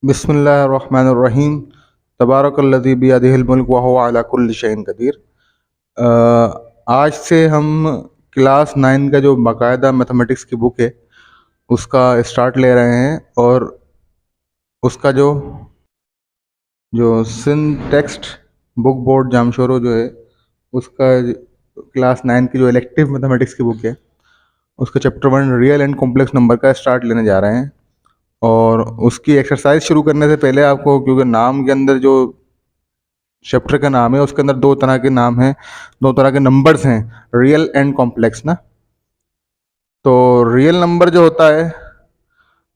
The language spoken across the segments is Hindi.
बिस्मिल्लाहिर्रहमानिर्रहीम। तबारकल्लज़ी बियदिहिल मुल्क व हुवा अला कुल्लि शैइन क़दीर। आज से हम क्लास 9 का जो बाकायदा मैथमेटिक्स की बुक है उसका स्टार्ट ले रहे हैं, और उसका जो जो Sindh text book board Jamshoro जो है उसका क्लास 9 की जो इलेक्टिव मैथमेटिक्स की बुक है उसका chapter 1 real and complex number का स्टार्ट लेने जा रहे हैं। और उसकी एक्सरसाइज शुरू करने से पहले आपको, क्योंकि नाम के अंदर जो चैप्टर का नाम है उसके अंदर दो तरह के नाम हैं, दो तरह के नंबर्स हैं, रियल एंड कॉम्प्लेक्स ना। तो रियल नंबर जो होता है,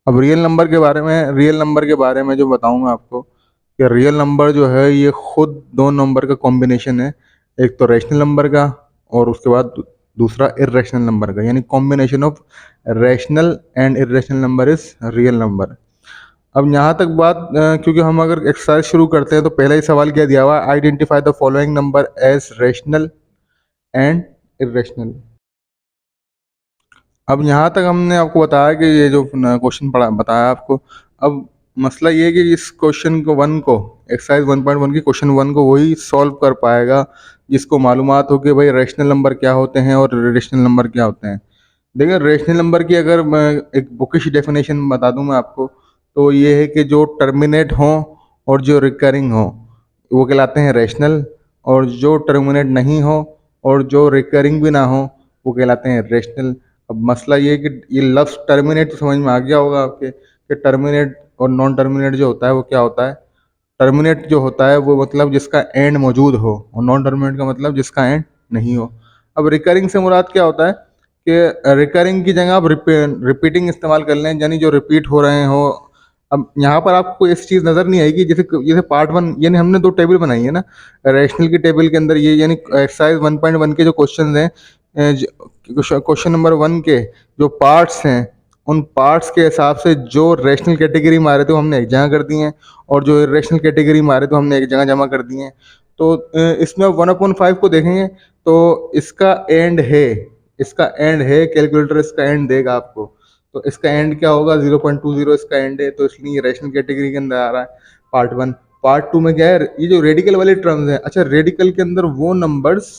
अब रियल नंबर के बारे में जो बताऊंगा आपको कि रियल नंबर जो है ये खुद दो नंबर का कॉम्बिनेशन है। एक तो रैशनल नंबर का और उसके बाद दूसरा इर्रेशनल नंबर का, यानी combination of rational and irrational number is real number. अब यहाँ तक बात, क्योंकि हम अगर एक्सरसाइज शुरू करते हैं तो पहला ही सवाल क्या दिया हुआ है, identify the following number as rational and irrational. अब यहाँ तक हमने आपको बताया कि ये जो क्वेश्चन पढ़ा बताया आपको। अब मसला ये है कि इस क्वेश्चन को एक्सरसाइज 1.1 की क्वेश्चन 1 को वही सॉल्व कर पाएगा जिसको मालूमात हो कि भाई रैशनल नंबर क्या होते हैं और इर्रेशनल नंबर क्या होते हैं। देखिए, रैशनल नंबर की अगर मैं एक बुकिश डेफिनेशन बता दूं मैं आपको, तो ये है कि जो टर्मिनेट हो और जो रिकरिंग हो वो कहलाते हैं रैशनल, और जो टर्मिनेट नहीं हो और जो रिकरिंग भी ना हो वो कहलाते हैं रेशनल। अब मसला ये है कि ये लफ्ज़ टर्मिनेट तो समझ में आ गया होगा आपके कि टर्मिनेट और नॉन टर्मिनेट जो होता है वो क्या होता है। टर्मिनेट जो होता है वो मतलब जिसका एंड मौजूद हो, और नॉन टर्मिनेट का मतलब जिसका एंड नहीं हो। अब रिकरिंग से मुराद क्या होता है कि रिकरिंग की जगह आप रिपीटिंग इस्तेमाल कर लें, यानी जो रिपीट हो रहे हो। अब यहाँ पर आपको कोई ऐसी चीज़ नज़र नहीं आएगी, जैसे जैसे पार्ट 1, यानी हमने दो टेबल बनाई है ना रैशनल की टेबल के अंदर, ये यानी एक्सरसाइज 1.1 के जो क्वेश्चन हैं, क्वेश्चन नंबर 1 के जो पार्ट्स हैं उन पार्ट्स के हिसाब से जो रैशनल कैटेगरी में आ रहे थे वो हमने एक जगह कर दी हैं, और जो इर्रेशनल कैटेगरी में आ रहे थे हमने एक जगह जमा कर दिए हैं। तो इसमें 1/5 को देखेंगे तो इसका एंड है कैलकुलेटर इसका एंड देगा आपको। तो इसका एंड क्या होगा, 0.20 इसका एंड है, तो इसलिए रैशनल कैटेगरी के अंदर आ रहा है पार्ट 1। पार्ट 2 में क्या है, ये जो रेडिकल वाले टर्म्स हैं, अच्छा रेडिकल के अंदर वो नंबर्स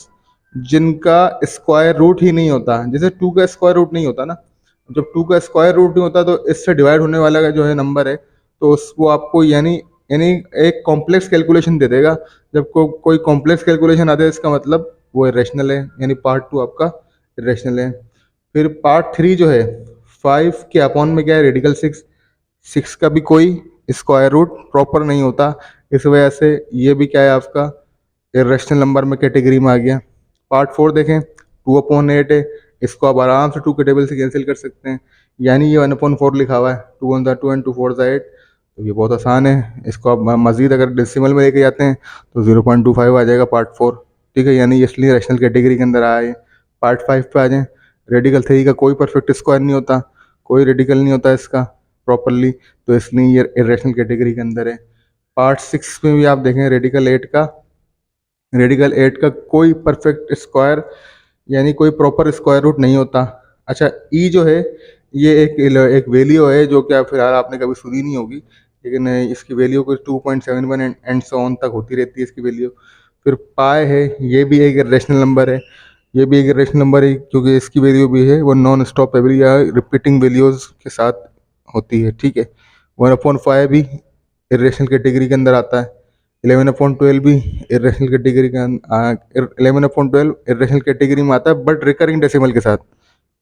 जिनका स्क्वायर रूट ही नहीं होता, जैसे 2 का स्क्वायर रूट नहीं होता ना। जब 2 का स्क्वायर रूट नहीं होता तो इससे डिवाइड होने वाला का जो है नंबर है, तो वो आपको यानी यानी एक कॉम्प्लेक्स कैलकुलेशन दे देगा। जब कोई कॉम्प्लेक्स कैलकुलेशन आता है इसका मतलब वो इरेशनल है, यानी पार्ट 2 आपका इरेशनल है। फिर पार्ट 3 जो है 5 के अपॉन में क्या है, रेडिकल 6। 6 का भी कोई स्क्वायर रूट प्रॉपर नहीं होता, इस वजह से ये भी क्या है आपका इरेशनल नंबर में कैटेगरी में आ गया। पार्ट 4 देखें, 2/8 है, इसको आप आराम से 2 के टेबल से कैंसिल कर सकते हैं, यानी ये 1/4 लिखा हुआ है, 2 1 2 4 8। तो ये बहुत आसान है, इसको आप मज़ीद अगर डेसिमल में लेके जाते हैं तो 0.25 आ जाएगा पार्ट 4। ठीक है, यानी इसलिए रैशनल कैटेगरी के अंदर आया है। पार्ट 5 पे आ जाएं, रेडिकल 3 का कोई परफेक्ट स्क्वायर नहीं होता, कोई रेडिकल नहीं होता इसका प्रॉपरली, तो इसलिए ये इरेशनल कैटेगरी के अंदर है। पार्ट 6 में भी आप देखें, रेडिकल 8 का कोई परफेक्ट स्क्वायर यानी कोई प्रॉपर स्क्वायर रूट नहीं होता। अच्छा, ई जो है ये एक वैल्यू है जो कि फिलहाल आपने कभी सुनी नहीं होगी, लेकिन इसकी वैल्यू कुछ 2.71 एंड सो ऑन तक होती रहती है इसकी वैल्यू। फिर पाए है, ये भी एक रेशनल नंबर है, ये भी एक रेशनल नंबर है क्योंकि इसकी वैल्यू भी है वो नॉन स्टॉप एवरी या रिपीटिंग वैल्यूज के साथ होती है। ठीक है, 1/5 भी इरेशनल कैटेगरी के अंदर आता है। 11/12 भी इरेशनल कैटेगरी का 11/12 इरेशनल कैटेगरी में आता है, बट रिकरिंग डेसिमल के साथ।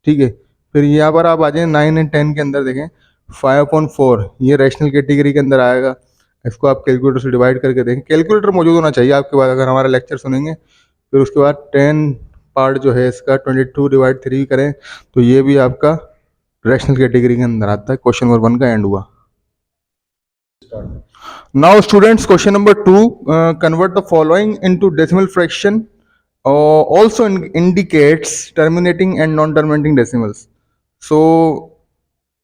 ठीक है, फिर यहाँ पर आप आ जाए 9 एंड 10 के अंदर देखें, 5/4 ये रैशनल कैटेगरी के अंदर आएगा। इसको आप कैलकुलेटर से डिवाइड करके देखें, कैलकुलेटर मौजूद होना चाहिए आपके पास अगर हमारा लेक्चर सुनेंगे। फिर उसके बाद 10 पार्ट जो है इसका 22/3 करें तो ये भी आपका रैशनल कैटेगरी के अंदर आता है। क्वेश्चन नंबर 1 का एंड हुआ। Now students, question number 2, convert the following into decimal fraction, also indicates terminating and non-terminating decimals. So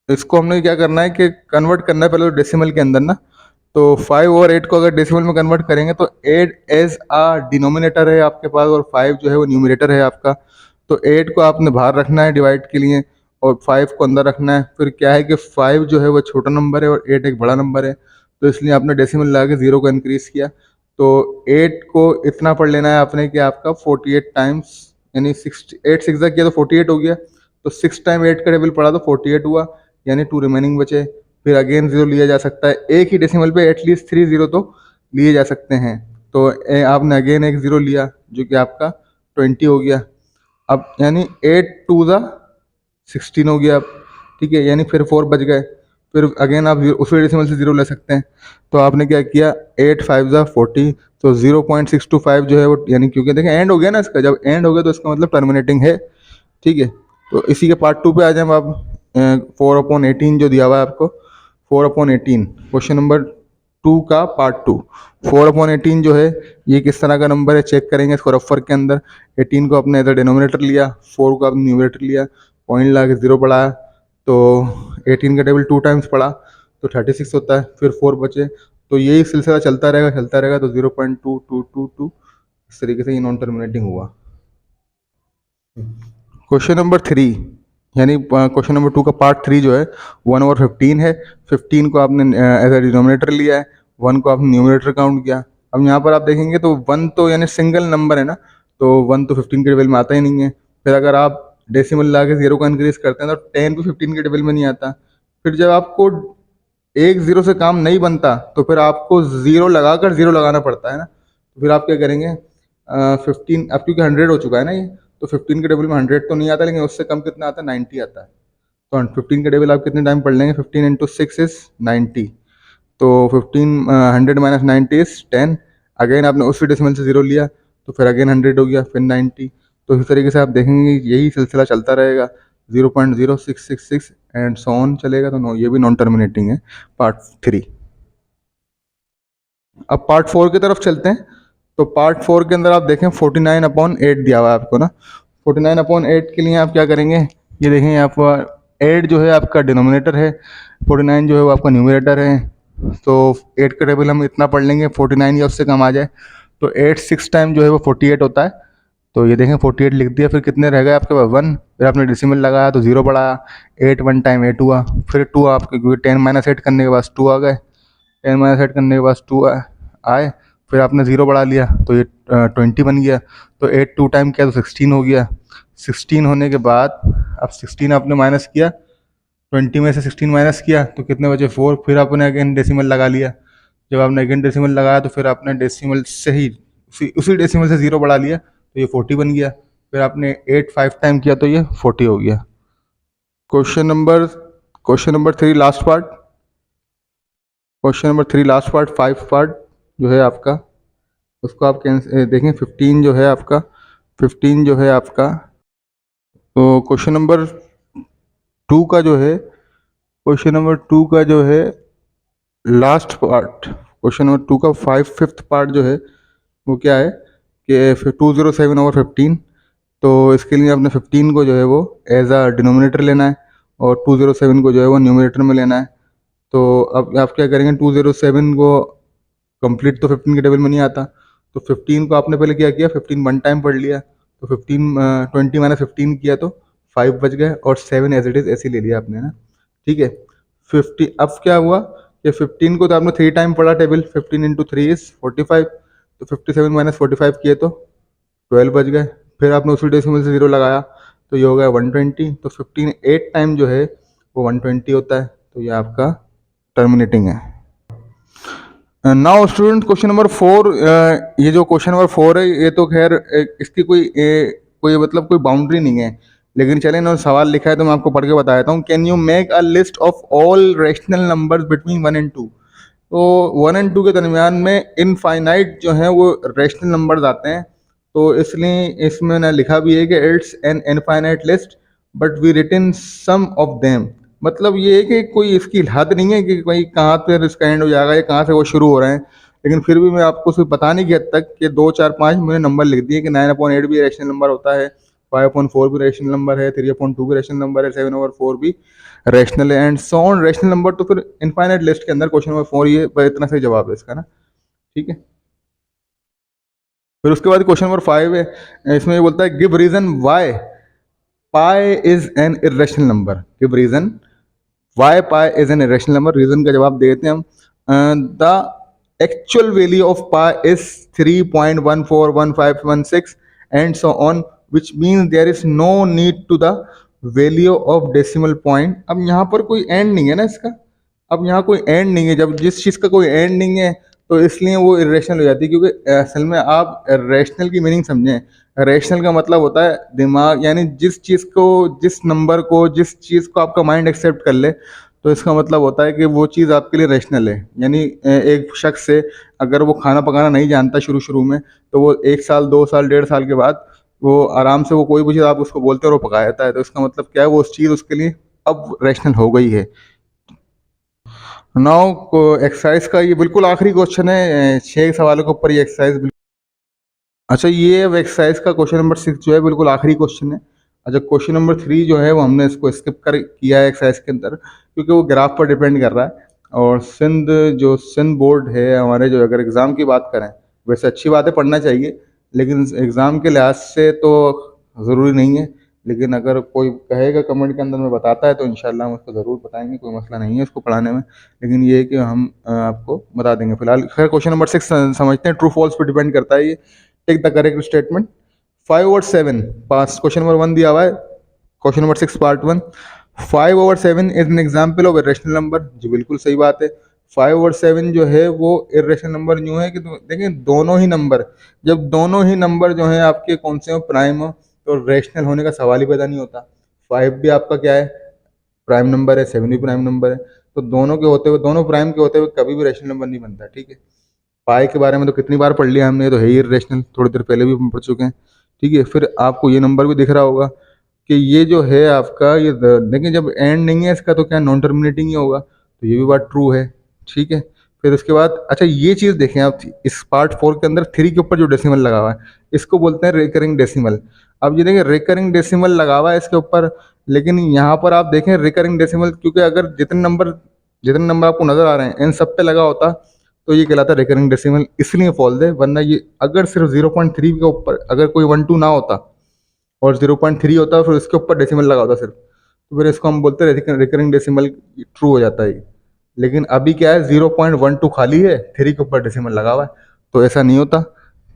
इसको हमने क्या करना है कि कन्वर्ट करना है पहले तो डेसिमल के अंदर ना। तो 5 और 8 को अगर डेसिमल में कन्वर्ट करेंगे तो 8 एज आ डिनोमिनेटर है आपके पास और 5 जो है वो न्यूमिनेटर है आपका। तो 8 को आपने बाहर रखना है डिवाइड के लिए और 5 को अंदर रखना है। फिर क्या है कि 5 जो है वो छोटा नंबर है और 8 एक बड़ा नंबर है, तो इसलिए आपने डेसिमल लगा के 0 को इंक्रीज किया। तो 8 को इतना पढ़ लेना है आपने कि आपका 48 टाइम्स, यानी 8 सिक्स किया तो 48 हो गया। तो 6 टाइम 8 का टेबल पढ़ा तो 48 हुआ, यानी 2 रिमेनिंग बचे। फिर अगेन 0 लिया जा सकता है, एक ही डेसिमल पे एटलीस्ट 3 0 तो लिए जा सकते हैं। तो आपने अगेन एक 0 लिया जो कि आपका 20 हो गया। अब यानी 8 टू ज़ा 16 हो गया अब, ठीक है, यानी फिर 4 बच गए। फिर अगेन आप उसी डेसिमल से 0 ले सकते हैं। तो आपने क्या किया, 8 5 ज़ा 40, तो 0.625 जो है वो, यानी क्योंकि देखें एंड हो गया ना इसका, जब एंड हो गया तो इसका मतलब टर्मिनेटिंग है, ठीक है। तो इसी के पार्ट 2 पे आ जाए अब। 4/18 जो दिया हुआ है आपको, 4/18 क्वेश्चन नंबर 2 का पार्ट 2। 4/18 जो है ये किस तरह का नंबर है चेक करेंगे इसको रफ वर्क के अंदर। 18 को आपने एज अ डिनोमिनेटर लिया, 4 को आपने न्यूमरेटर लिया, पॉइंट ला के 0 बढ़ाया, तो 18 का टेबल 2 टाइम्स पढ़ा तो 36 होता है, फिर 4 बचे। तो यही सिलसिला चलता रहेगा। तो 0.2222 इस तरीके से ये नॉन टर्मिनेटिंग हुआ। क्वेश्चन नंबर 3, यानी क्वेश्चन नंबर 2 का पार्ट 3 जो है 1/15 है। 15 को आपने एज ए डिनोमिनेटर लिया है, 1 को आपने न्यूमरेटर काउंट किया। अब यहाँ पर आप देखेंगे तो 1 तो यानी सिंगल नंबर है ना, तो 1 तो 15 के टेबल में आता ही नहीं है। फिर अगर आप डेसिमल ला के 0 का इंक्रीज करते हैं तो 10 भी 15 के टेबल में नहीं आता। फिर जब आपको एक 0 से काम नहीं बनता तो फिर आपको 0 लगाकर 0 लगाना पड़ता है ना। तो फिर आप क्या करेंगे, 15 अब क्योंकि 100 हो चुका है ना ये, तो 15 के टेबल में 100 तो नहीं आता, लेकिन उससे कम कितना आता है, 90 आता है। तो 15 के टेबल आप कितने टाइम पढ़ लेंगे, 15 इंटू 6 इज 90। तो 100 माइनस 90 इज 10। अगेन आपने उसी डेसिमल से 0 लिया तो फिर अगेन 100 हो गया, फिर 90। तो इस तरीके से आप देखेंगे यही सिलसिला चलता रहेगा, 0.0666 एंड सो ऑन चलेगा। तो नो, ये भी नॉन टर्मिनेटिंग है पार्ट 3। अब पार्ट 4 की तरफ चलते हैं। तो पार्ट 4 के अंदर आप देखें 49/8 दिया हुआ है आपको ना। 49/8 के लिए आप क्या करेंगे, ये देखें यहाँ पर 8 जो है आपका डिनोमिनेटर है, 49 जो है वो आपका न्यूमरेटर है। तो 8 का टेबल हम इतना पढ़ लेंगे, 49 या उससे कम आ जाए तो 8 6 टाइम जो है वो 48 होता है। तो ये देखें 48 लिख दिया, फिर कितने रह गए आपके पास 1, फिर आपने डेसिमल लगाया तो 0 बढ़ाया, 8 1 टाइम 8 हुआ, फिर 2 आपके, क्योंकि 10 माइनस 8 करने के बाद 2 आ गए, 10 माइनस 8 करने के बाद 2 आए, फिर आपने 0 बढ़ा लिया तो ये 20 बन गया। तो 8 2 टाइम किया तो 16 हो गया। 16 होने के बाद अब 16 आपने माइनस किया, 20 में से 16 माइनस किया तो कितने बचे 4, फिर आपने अगेन डेसिमल लगा लिया। जब आपने अगेन डेसिमल लगाया तो फिर आपने डेसिमल से ही उसी डेसिमल से 0 बढ़ा लिया तो ये 40 बन गया। फिर आपने 8 5 टाइम किया तो ये 40 हो गया। Question number 3 last part, question number 3 last part 5 part जो है आपका, उसको आप देखें 15 जो है आपका, 15 जो है आपका, तो क्वेश्चन नंबर 2 का जो है, क्वेश्चन नंबर 2 का जो है लास्ट पार्ट, क्वेश्चन नंबर 2 का 5th पार्ट जो है वो क्या है कि 207/15। तो इसके लिए आपने 15 को जो है वो एज अ डिनोमिनेटर लेना है और 207 को जो है वो न्यूमरेटर में लेना है। तो अब आप क्या करेंगे, 207 को कंप्लीट तो 15 के टेबल में नहीं आता, तो 15 को आपने पहले क्या किया, 15 वन टाइम पढ़ लिया, तो 20 माइनस 15 किया तो 5 बच गए और 7 एज इट इज़ ऐसे ले लिया आपने ना, ठीक है। 50 अब क्या हुआ कि 15 को तो आपने 3 टाइम पढ़ा टेबल, 15 इंटू 3 इज 45, तो 57 माइनस 45 किए तो 12 बच गए। फिर आपने उसी डेसिमल से 0 लगाया तो ये हो गया 120। तो 15 8 टाइम जो है वो 120 होता है, तो ये आपका टर्मिनेटिंग है। नाउ स्टूडेंट क्वेश्चन नंबर 4, ये जो क्वेश्चन नंबर 4 है ये तो खैर इसकी कोई मतलब कोई बाउंड्री नहीं है, लेकिन चलें ना, सवाल लिखा है तो मैं आपको पढ़ के बता देता हूँ। Can you make a list of all rational numbers between 1 and 2। तो 1 and 2 के दरमियान में इनफाइनाइट जो है वो रेशनल नंबर्स आते हैं, तो इसलिए इसमें ना लिखा भी है कि it's an infinite list but we written some of them. मतलब ये है कि कोई इसकी हद नहीं है कि कोई कहाँ पर इसका एंड हो जाएगा या कहाँ से वो शुरू हो रहे हैं, लेकिन फिर भी मैं आपको सिर्फ बताने की हद तक कि 2 4 5 मैंने नंबर लिख दिए कि 9/8 भी रेशनल नंबर होता है, 5/4 भी रेशनल नंबर है, 3/2 भी रेशनल नंबर है, 7/4 भी रैशनल है and so on rational number. तो फिर इनफाइनाइट लिस्ट के अंदर क्वेश्चन नंबर 4 ये इतना सही जवाब है इसका ना, ठीक है। फिर उसके बाद क्वेश्चन नंबर 5 है, इसमें ये बोलता है give reason why pi is an irrational number. Give reason why pi is an irrational number, reason का जवाब देते हैं हम। The actual value of pi is 3.141516 and so on, which means there is no need to the value of decimal point. अब यहाँ पर कोई एंड नहीं है ना इसका, अब यहाँ कोई एंड नहीं है, जब जिस चीज़ का कोई एंड नहीं है तो इसलिए वो इरेशनल हो जाती है, क्योंकि असल में आप रेशनल की मीनिंग समझें। रेशनल का मतलब होता है दिमाग, यानी जिस चीज़ को, जिस नंबर को, जिस चीज़ को आपका माइंड एक्सेप्ट कर ले, तो इसका मतलब होता है कि वो चीज़ आपके लिए रैशनल है। यानी एक शख्स से अगर वो खाना पकाना नहीं जानता शुरू शुरू में, तो वो 1 साल 2 साल 1.5 साल के बाद वो आराम से वो कोई भी चीज़ आप उसको बोलते हो और वो पका देता है, तो इसका मतलब क्या है, वो उस चीज़ उसके लिए अब रैशनल हो गई है। नाउ एक्सरसाइज का ये बिल्कुल आखिरी क्वेश्चन है, 6 सवालों के ऊपर ये एक्सरसाइज। अच्छा, ये अब एक्सरसाइज का क्वेश्चन नंबर 6 जो है बिल्कुल आखिरी क्वेश्चन है। अच्छा, क्वेश्चन नंबर 3 जो है वो हमने इसको स्किप कर किया है एक्सरसाइज के अंदर, क्योंकि वो ग्राफ पर डिपेंड कर रहा है। और सिंध बोर्ड है हमारे, जो अगर एग्ज़ाम की बात करें, वैसे अच्छी बात है, पढ़ना चाहिए, लेकिन एग्ज़ाम के लिहाज से तो ज़रूरी नहीं है। लेकिन अगर कोई कहेगा कमेंट के अंदर में बताता है तो इंशाल्लाह हम उसको ज़रूर बताएंगे, कोई मसला नहीं है उसको पढ़ाने में। लेकिन ये है कि हम आपको बता देंगे फिलहाल। खैर, क्वेश्चन नंबर 6 समझते हैं, ट्रू फॉल्स पे डिपेंड करता है ये। Take the correct statement. 5/7 पास, क्वेश्चन नंबर 1 दिया हुआ है, question number 6 part 1। 5/7 is an example of irrational number. जी बिल्कुल सही बात है। 5/7 जो है वो इरेशनल नंबर यूँ है कि देखिए दोनों ही नंबर, जब दोनों ही नंबर जो है आपके कौन से हो, प्राइम हो, तो रेशनल होने का सवाल ही पैदा नहीं होता। 5 भी आपका क्या है, प्राइम नंबर है, 7 भी प्राइम नंबर है, तो दोनों के होते हुए, दोनों प्राइम के होते हुए कभी भी रेशनल नंबर नहीं बनता। ठीक है, पाई के बारे में तो कितनी बार पढ़ लिया हमने, ये तो है ही इरेशनल, थोड़ी देर पहले भी हम पढ़ चुके हैं। ठीक है, फिर आपको ये नंबर भी दिख रहा होगा कि ये जो है आपका ये लेकिन जब एंड नहीं है इसका तो क्या नॉन टर्मिनेटिंग ही होगा, तो ये भी बात ट्रू है। ठीक है, फिर उसके बाद अच्छा ये चीज़ देखें आप, इस पार्ट 4 के अंदर 3 के ऊपर जो डेसिमल लगा हुआ है इसको बोलते हैं रिकरिंग डेसिमल। अब ये देखिए रिकरिंग डेसिमल लगा हुआ है इसके ऊपर, लेकिन यहाँ पर आप देखें रिकरिंग डेसिमल, क्योंकि अगर जितने नंबर आपको नजर आ रहे हैं इन सब पे लगा होता तो ये कहलाता है रिकरिंग डेसिमल, इसलिए फॉल्स है। वरना ये अगर सिर्फ 0.3 के ऊपर अगर कोई 1 2 ना होता और 0.3 होता फिर उसके ऊपर डेसिमल लगा होता सिर्फ, तो फिर इसको हम बोलते हैं रिकरिंग डेसिमल, ट्रू हो जाता है। लेकिन अभी क्या है, 0.12 खाली है, 3 के ऊपर डेसिमल लगा हुआ है, तो ऐसा नहीं होता।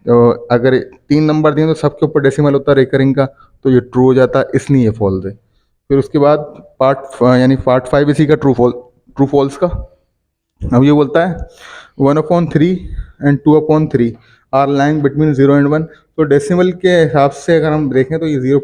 तो अगर 3 नंबर दिए तो सबके ऊपर डेसिमल होता है रिकरिंग का, तो ये ट्रू हो जाता है, इसलिए ये फॉल्स है। फिर उसके बाद पार्ट 5 इसी का ट्रू फॉल्स का। अब ये बोलता है 1/3 and 2/3 are lying between 0 and 1। तो डेसिमल के हिसाब से अगर हम देखें तो ये 0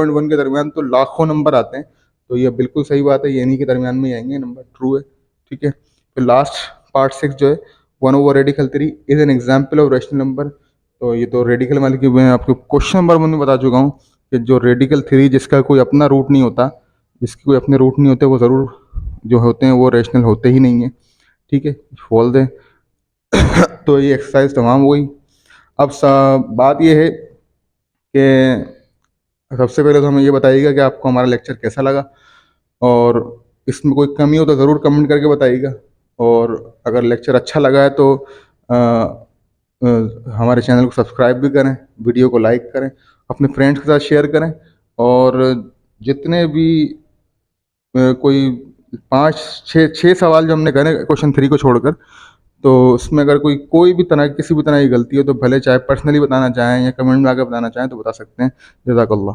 and 1 के दरमियान तो लाखों नंबर आते हैं, तो ये बिल्कुल सही बात है, ये इन्हीं के दरमियान में ही आएंगे नंबर, ट्रू है। ठीक है, फिर लास्ट पार्ट 6 जो है 1/3 is an example of rational number. तो ये तो रेडिकल वाले की मैं आपको क्वेश्चन नंबर 1 में बता चुका हूँ कि जो रेडिकल 3 जिसका कोई अपना रूट नहीं होता, जिसके कोई अपने रूट नहीं होते, वो ज़रूर जो होते हैं वो रेशनल होते ही नहीं है। ठीक है, बोल दें तो ये एक्सरसाइज तमाम हो गई। अब बात ये है कि सबसे पहले तो हमें ये बताइएगा कि आपको हमारा लेक्चर कैसा लगा, और इसमें कोई कमी हो तो ज़रूर कमेंट करके बताइएगा। और अगर लेक्चर अच्छा लगा है तो हमारे चैनल को सब्सक्राइब भी करें, वीडियो को लाइक करें, अपने फ्रेंड्स के साथ शेयर करें। और जितने भी कोई 5 6 सवाल जो हमने करे क्वेश्चन 3 को छोड़कर, तो उसमें अगर कोई भी तरह किसी भी तरह की गलती हो तो भले चाहे पर्सनली बताना चाहें या कमेंट में आकर बताना चाहें तो बता सकते हैं। जज़ाकल्लाह।